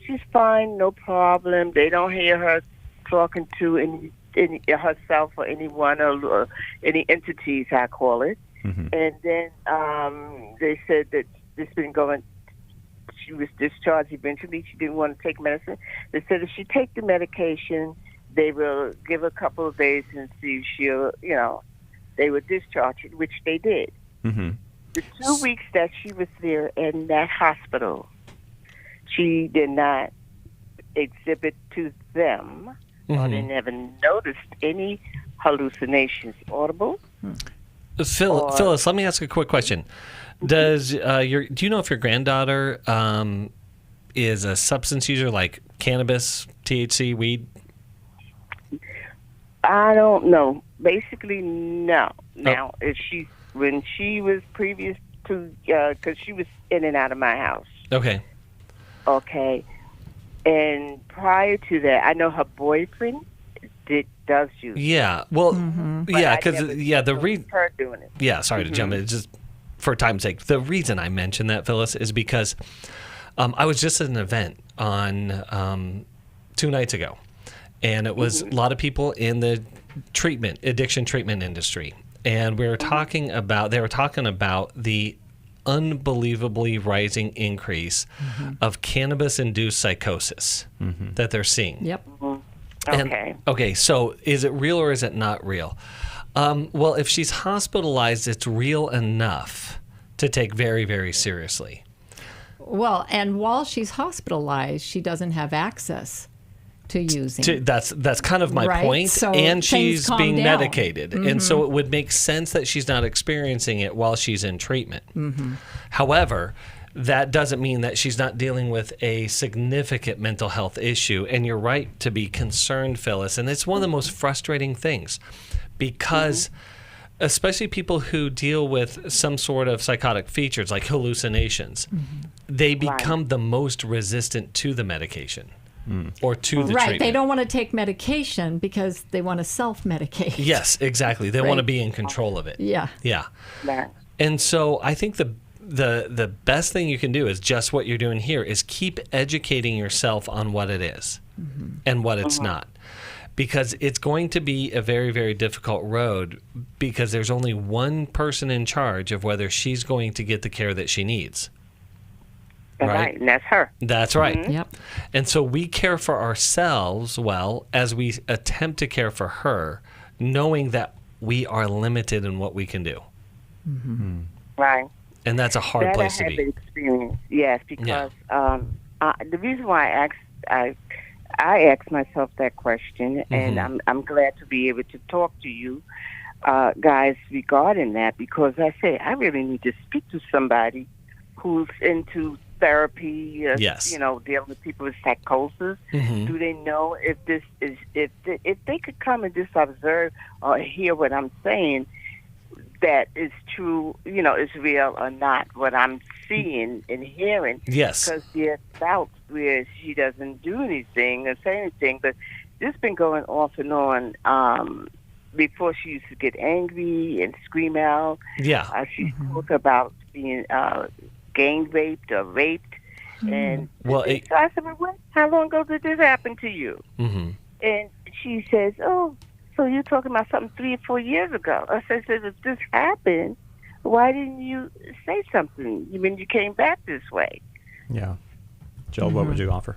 Speaker 15: she's fine, no problem. They don't hear her talking to any herself or anyone or any entities, I call it. Mm-hmm. And then they said that this been going. She was discharged eventually. She didn't want to take medicine. They said if she take the medication, they will give her a couple of days and see if she'll, they would discharge her, which they did. Mm-hmm. The 2 weeks that she was there in that hospital, she did not exhibit to them. Mm-hmm. Or they never noticed any hallucinations audible.
Speaker 3: Phyllis, let me ask a quick question. Do you know if your granddaughter is a substance user like cannabis, THC, weed?
Speaker 15: I don't know. Basically, no. Now, when she was previous to, because she was in and out of my house.
Speaker 3: Okay.
Speaker 15: And prior to that, I know her boyfriend does use.
Speaker 3: Yeah, well, because the reason
Speaker 15: her doing it.
Speaker 3: Yeah, sorry to jump in. Just for time's sake, the reason I mentioned that, Phyllis, is because I was just at an event on 2 nights ago, and it was a lot of people in the addiction treatment industry, and they were talking about the unbelievably rising increase of cannabis-induced psychosis that they're seeing.
Speaker 4: Yep.
Speaker 15: Okay.
Speaker 3: So is it real or is it not real? Well, if she's hospitalized, it's real enough to take very, very seriously.
Speaker 4: Well, and while she's hospitalized, she doesn't have access to using.
Speaker 3: That's kind of my point.
Speaker 4: So
Speaker 3: and she's being
Speaker 4: down.
Speaker 3: Medicated. And so it would make sense that she's not experiencing it while she's in treatment. However, that doesn't mean that she's not dealing with a significant mental health issue. And you're right to be concerned, Phyllis. And it's one of the most frustrating things because especially people who deal with some sort of psychotic features like hallucinations, they become the most resistant to the medication or to the treatment.
Speaker 4: They don't want to take medication because they want to self-medicate.
Speaker 3: Yes, exactly. They want to be in control of it.
Speaker 4: Yeah.
Speaker 3: And so I think the best thing you can do is just what you're doing here is keep educating yourself on what it is and what it's not. Because it's going to be a very, very difficult road because there's only one person in charge of whether she's going to get the care that she needs.
Speaker 15: Right, and that's her.
Speaker 3: That's right.
Speaker 4: Yep.
Speaker 3: And so we care for ourselves well as we attempt to care for her, knowing that we are limited in what we can do.
Speaker 15: Right.
Speaker 3: And that's a hard place to be.
Speaker 15: I have experience, yes, because the reason why I asked myself that question, and I'm glad to be able to talk to you guys regarding that, because I say I really need to speak to somebody who's into therapy, dealing with people with psychosis. Do they know if this is if they could come and just observe or hear what I'm saying, that is true, is real or not, what I'm seeing and hearing.
Speaker 3: Yes.
Speaker 15: Because there's doubts where she doesn't do anything or say anything, but this been going off and on. Before she used to get angry and scream out.
Speaker 3: Yeah.
Speaker 15: She spoke about being gang raped or raped. And so I said, well, how long ago did this happen to you? And she says, oh, so you're talking about something 3 or 4 years ago. I said, if this happened, why didn't you say something when you came back this way?
Speaker 2: Yeah. Jill, what would you offer?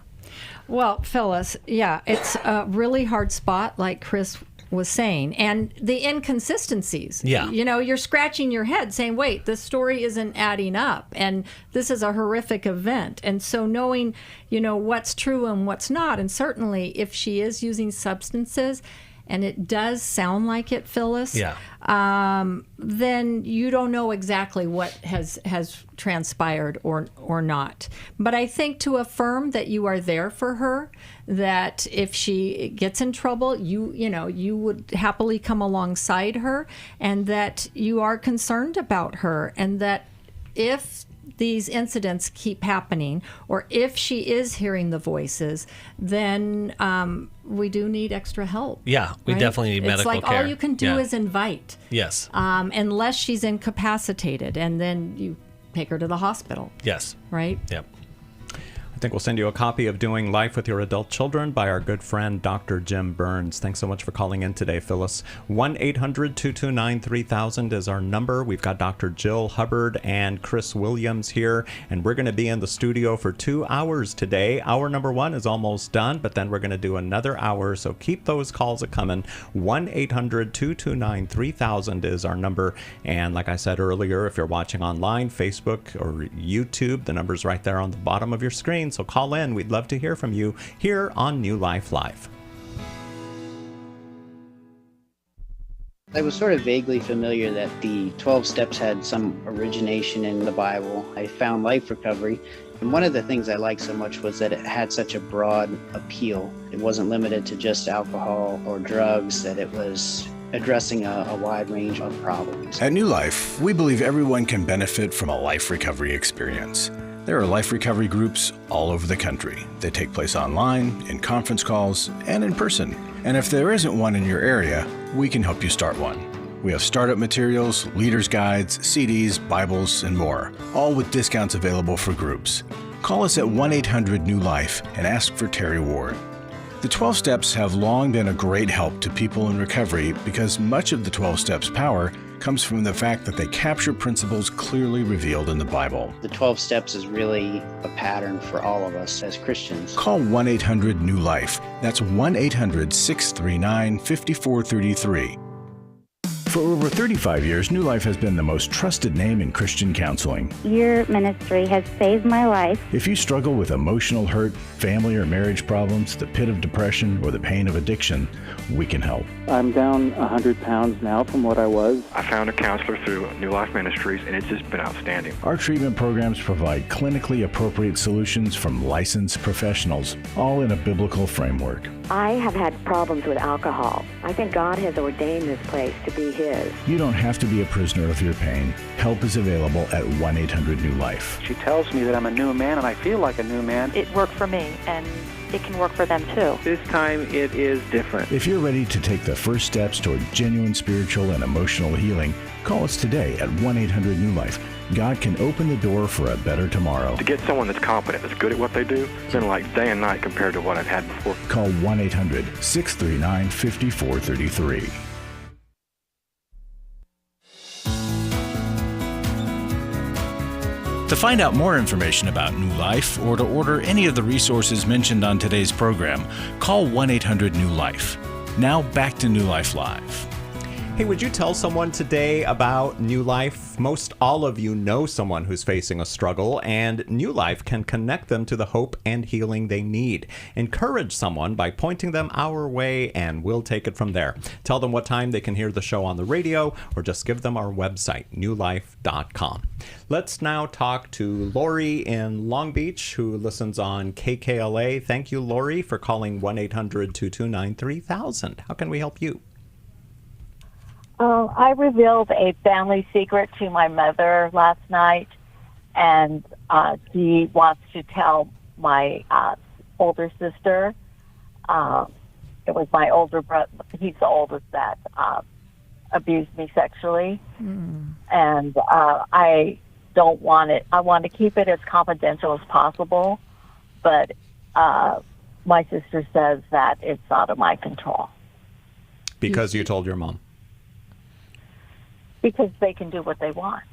Speaker 4: Well, Phyllis, it's a really hard spot, like Chris was saying, and the inconsistencies. You're scratching your head saying, wait, this story isn't adding up, and this is a horrific event. And so knowing, what's true and what's not, and certainly if she is using substances, and it does sound like it, Phyllis, then you don't know exactly what has transpired or not. But I think to affirm that you are there for her, that if she gets in trouble, you would happily come alongside her, and that you are concerned about her, and that if these incidents keep happening, or if she is hearing the voices, then we do need extra help.
Speaker 3: Yeah, we definitely need medical care.
Speaker 4: It's like all you can do is invite.
Speaker 3: Yes.
Speaker 4: Unless she's incapacitated, and then you take her to the hospital.
Speaker 3: Yes.
Speaker 4: Right?
Speaker 3: Yep.
Speaker 2: I think we'll send you a copy of Doing Life with Your Adult Children by our good friend, Dr. Jim Burns. Thanks so much for calling in today, Phyllis. 1-800-229-3000 is our number. We've got Dr. Jill Hubbard and Chris Williams here, and we're going to be in the studio for 2 hours today. Hour number 1 is almost done, but then we're going to do another hour, so keep those calls a-coming. 1-800-229-3000 is our number, and like I said earlier, if you're watching online, Facebook or YouTube, the number's right there on the bottom of your screen. So call in. We'd love to hear from you here on New Life Live.
Speaker 16: I was sort of vaguely familiar that the 12 steps had some origination in the Bible. I found Life Recovery, and one of the things I liked so much was that it had such a broad appeal. It wasn't limited to just alcohol or drugs, that it was addressing a wide range of problems.
Speaker 1: At New Life, we believe everyone can benefit from a life recovery experience. There are life recovery groups all over the country. They take place online, in conference calls, and in person. And if there isn't one in your area, we can help you start one. We have startup materials, leaders' guides, CDs, Bibles, and more, all with discounts available for groups. Call us at 1-800-NEW-LIFE and ask for Terry Ward. The 12 Steps have long been a great help to people in recovery because much of the 12 Steps' power comes from the fact that they capture principles clearly revealed in the Bible.
Speaker 16: The 12 Steps is really a pattern for all of us as Christians.
Speaker 1: Call 1-800-NEW-LIFE. That's 1-800-639-5433. For over 35 years, New Life has been the most trusted name in Christian counseling.
Speaker 17: Your ministry has saved my life.
Speaker 1: If you struggle with emotional hurt, family or marriage problems, the pit of depression, or the pain of addiction, we can help.
Speaker 18: I'm down 100 pounds now from what I was.
Speaker 19: I found a counselor through New Life Ministries, and it's just been outstanding.
Speaker 1: Our treatment programs provide clinically appropriate solutions from licensed professionals, all in a biblical framework.
Speaker 20: I have had problems with alcohol. I think God has ordained this place to be His.
Speaker 1: You don't have to be a prisoner of your pain. Help is available at 1-800-NEW-LIFE.
Speaker 18: She tells me that I'm a new man, and I feel like a new man.
Speaker 12: It worked for me, and it can work for them too.
Speaker 18: This time it is different.
Speaker 1: If you're ready to take the first steps toward genuine spiritual and emotional healing, call us today at 1-800-NEW-LIFE. God can open the door for a better tomorrow.
Speaker 19: To get someone that's competent, that's good at what they do, it's been like day and night compared to what I've had before.
Speaker 1: Call 1-800-639-5433. To find out more information about New Life or to order any of the resources mentioned on today's program, call 1-800-NEW-LIFE. Now back to New Life Live.
Speaker 2: Hey, would you tell someone today about New Life? Most all of you know someone who's facing a struggle, and New Life can connect them to the hope and healing they need. Encourage someone by pointing them our way, and we'll take it from there. Tell them what time they can hear the show on the radio, or just give them our website, newlife.com. Let's now talk to Lori in Long Beach, who listens on KKLA. Thank you, Lori, for calling 1-800-229-3000. How can we help you?
Speaker 21: I revealed a family secret to my mother last night, and she wants to tell my older sister. It was my older brother. He's the oldest that abused me sexually, and I don't want it. I want to keep it as confidential as possible, but my sister says that it's out of my control.
Speaker 2: Because you told your mom.
Speaker 21: Because they can do what they want.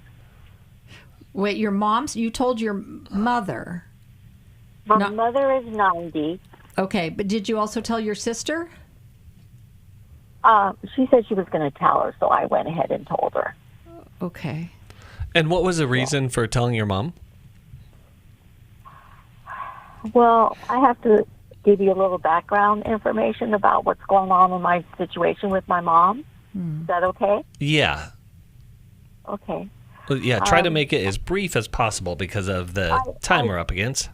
Speaker 4: Wait, your mom's? You told your mother?
Speaker 21: My mother is 90.
Speaker 4: Okay, but did you also tell your sister?
Speaker 21: She said she was going to tell her, so I went ahead and told her.
Speaker 4: Okay.
Speaker 3: And what was the reason for telling your mom?
Speaker 21: Well, I have to give you a little background information about what's going on in my situation with my mom. Is that okay?
Speaker 3: Yeah.
Speaker 21: Okay.
Speaker 3: Well, yeah, try to make it as brief as possible because of the time we're up against.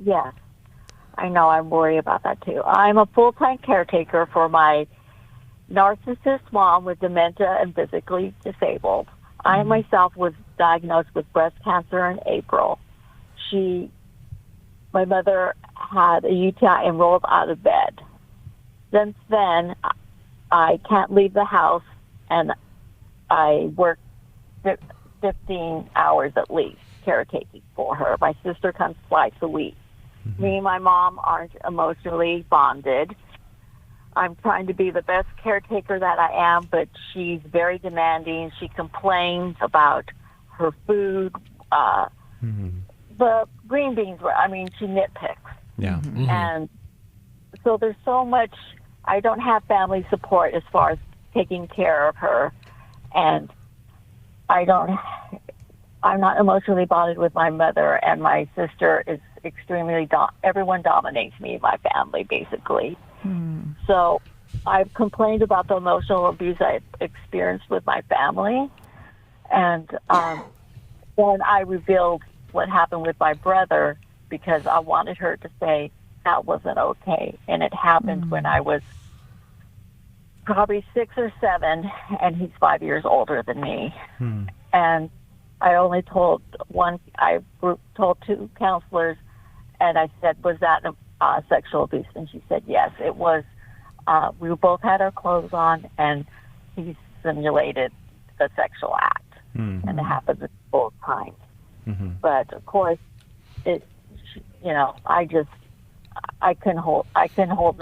Speaker 21: Yes. I know. I'm worried about that, too. I'm a full-time caretaker for my narcissist mom with dementia and physically disabled. I myself was diagnosed with breast cancer in April. My mother had a UTI and rolled out of bed. Since then, I can't leave the house, and I work 15 hours at least caretaking for her. My sister comes twice a week. Me and my mom aren't emotionally bonded. I'm trying to be the best caretaker that I am, but she's very demanding. She complains about her food. The green beans, she nitpicks.
Speaker 2: Yeah.
Speaker 21: And so there's so much. I don't have family support as far as taking care of her, and I'm not emotionally bonded with my mother, and my sister is extremely, everyone dominates me in my family, basically. So I've complained about the emotional abuse I've experienced with my family, and then I revealed what happened with my brother because I wanted her to say that wasn't okay, and it happened when I was probably 6 or 7, and he's 5 years older than me. And I only told I told 2 counselors, and I said, was that sexual abuse? And she said, yes, it was. We both had our clothes on, and he simulated the sexual act, and it happened both times. But of course, I couldn't hold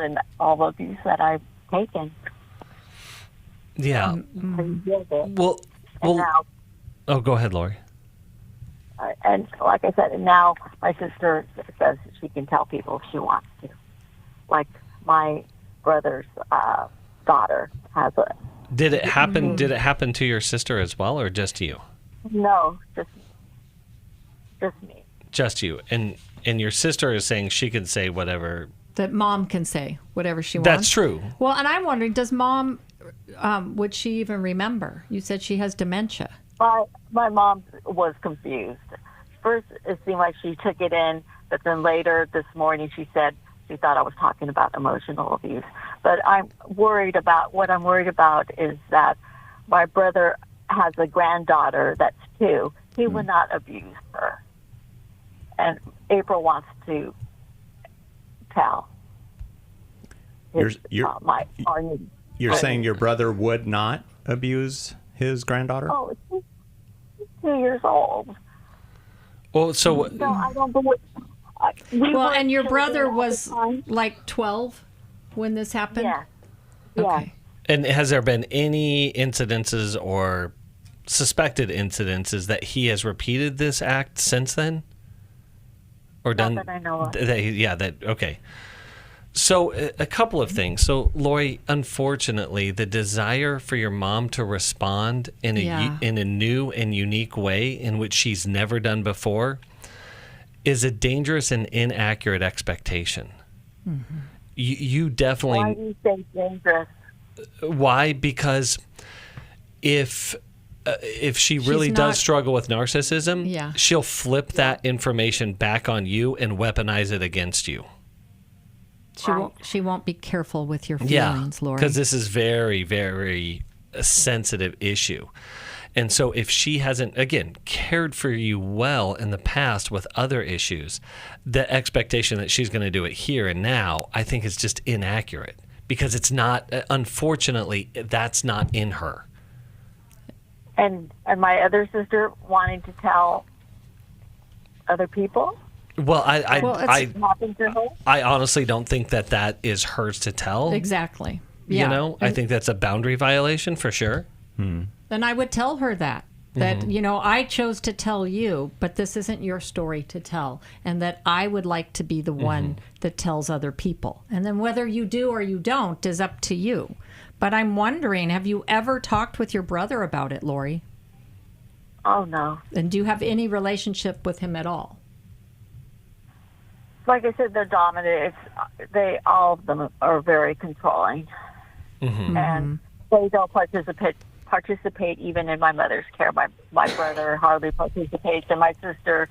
Speaker 21: in all the abuse that I've taken.
Speaker 3: Yeah. Well,
Speaker 21: now,
Speaker 3: go ahead, Lori.
Speaker 21: And like I said, and now my sister says she can tell people if she wants to. Like my brother's daughter has
Speaker 3: Did it happen? Did it happen to your sister as well, or just you?
Speaker 21: No, just me.
Speaker 3: Just you. And your sister is saying she can say whatever.
Speaker 4: That mom can say whatever she wants.
Speaker 3: That's true.
Speaker 4: Well, and I'm wondering, does mom, would she even remember? You said she has dementia.
Speaker 21: My mom was confused. First, it seemed like she took it in, but then later this morning she said she thought I was talking about emotional abuse. But what I'm worried about is that my brother has a granddaughter that's 2. He would not abuse her. And April wants to tell.
Speaker 2: You're saying your brother would not abuse his granddaughter?
Speaker 21: Oh, he's 2 years old.
Speaker 3: Well, so
Speaker 21: No, I don't believe.
Speaker 4: And your brother was like 12 when this happened?
Speaker 21: Yeah.
Speaker 4: Okay.
Speaker 3: And has there been any incidences or suspected incidences that he has repeated this act since then? Or
Speaker 21: Not that I know of.
Speaker 3: Okay. So a couple of things. So Lori, unfortunately, the desire for your mom to respond in a new and unique way in which she's never done before is a dangerous and inaccurate expectation.
Speaker 21: Mm-hmm.
Speaker 3: You definitely.
Speaker 21: Why do you say dangerous?
Speaker 3: Why? Because if she really does struggle with narcissism, she'll flip that information back on you and weaponize it against you.
Speaker 4: She won't be careful with your feelings, Lori.
Speaker 3: Because this is very, very a sensitive issue. And so if she hasn't, again, cared for you well in the past with other issues, the expectation that she's going to do it here and now, I think is just inaccurate. Because it's not, unfortunately, that's not in her.
Speaker 21: And my other sister wanting to tell other people?
Speaker 3: Well, I honestly don't think that is hers to tell.
Speaker 4: Exactly. Yeah.
Speaker 3: You know, I think that's a boundary violation for sure.
Speaker 4: Then I would tell her that, I chose to tell you, but this isn't your story to tell, and that I would like to be the one that tells other people. And then whether you do or you don't is up to you. But I'm wondering, have you ever talked with your brother about it, Lori?
Speaker 21: Oh, no.
Speaker 4: And do you have any relationship with him at all?
Speaker 21: Like I said, they're dominant. All of them are very controlling. And they don't participate even in my mother's care. My brother hardly participates, and the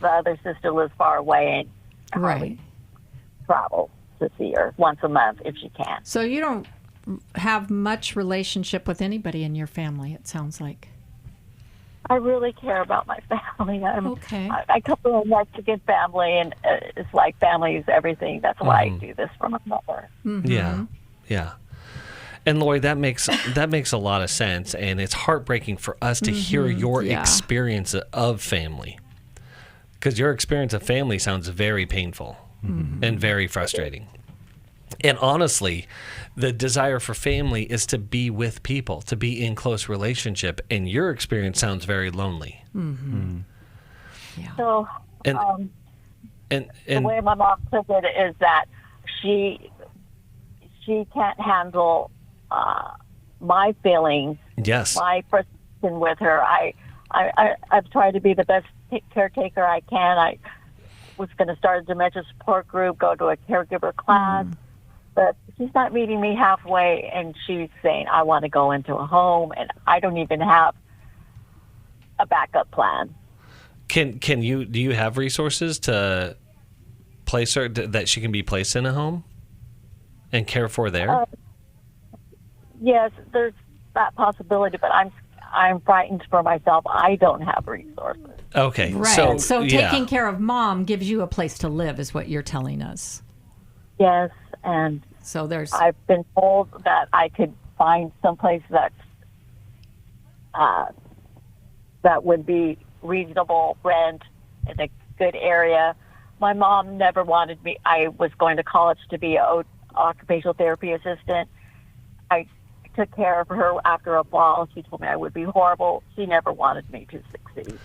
Speaker 21: other sister lives far away and hardly travels to see her once a month if she can.
Speaker 4: So you don't have much relationship with anybody in your family, it sounds like.
Speaker 21: I really care about my family.
Speaker 4: Okay.
Speaker 21: I come from a Mexican family, and it's like family is everything. That's why I do this for my mother.
Speaker 3: Yeah. And Lori, that makes a lot of sense, and it's heartbreaking for us to hear your experience of family, because your experience of family sounds very painful and very frustrating. And honestly, the desire for family is to be with people, to be in close relationship, and your experience sounds very lonely.
Speaker 4: Yeah.
Speaker 21: So,
Speaker 3: and
Speaker 21: the way my mom took it is that she can't handle my feelings, my frustration with her. I've tried to be the best caretaker I can. I was going to start a dementia support group, go to a caregiver class, but she's not meeting me halfway, and she's saying, I want to go into a home, and I don't even have a backup plan.
Speaker 3: Do you have resources to place her, that she can be placed in a home and care for there?
Speaker 21: Yes, there's that possibility, but I'm frightened for myself. I don't have resources.
Speaker 3: Okay.
Speaker 4: Right. So taking care of mom gives you a place to live, is what you're telling us.
Speaker 21: Yes, and
Speaker 4: so
Speaker 21: I've been told that I could find someplace that would be reasonable rent in a good area. My mom never wanted me. I was going to college to be an occupational therapy assistant. I took care of her after a fall. She told me I would be horrible. She never wanted me to succeed.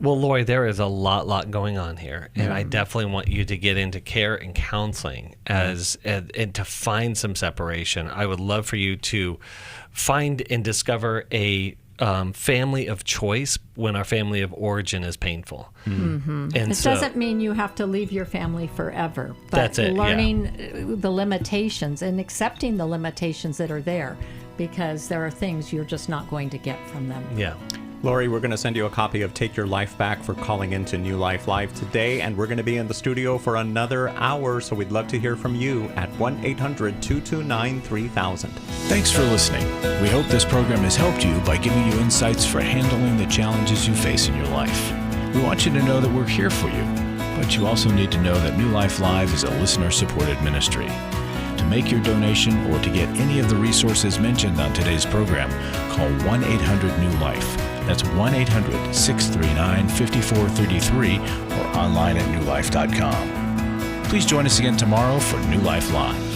Speaker 3: Well, Lori, there is a lot going on here, and I definitely want you to get into care and counseling and to find some separation. I would love for you to find and discover a family of choice when our family of origin is painful.
Speaker 4: Mm-hmm.
Speaker 3: And
Speaker 4: it doesn't mean you have to leave your family forever, but
Speaker 3: that's it,
Speaker 4: learning the limitations and accepting the limitations that are there, because there are things you're just not going to get from them.
Speaker 3: Yeah.
Speaker 2: Lori, we're going to send you a copy of Take Your Life Back for calling into New Life Live today, and we're going to be in the studio for another hour, so we'd love to hear from you at 1-800-229-3000.
Speaker 1: Thanks for listening. We hope this program has helped you by giving you insights for handling the challenges you face in your life. We want you to know that we're here for you, but you also need to know that New Life Live is a listener-supported ministry. To make your donation or to get any of the resources mentioned on today's program, call 1-800-NEW-LIFE. That's 1-800-639-5433 or online at newlife.com. Please join us again tomorrow for New Life Live.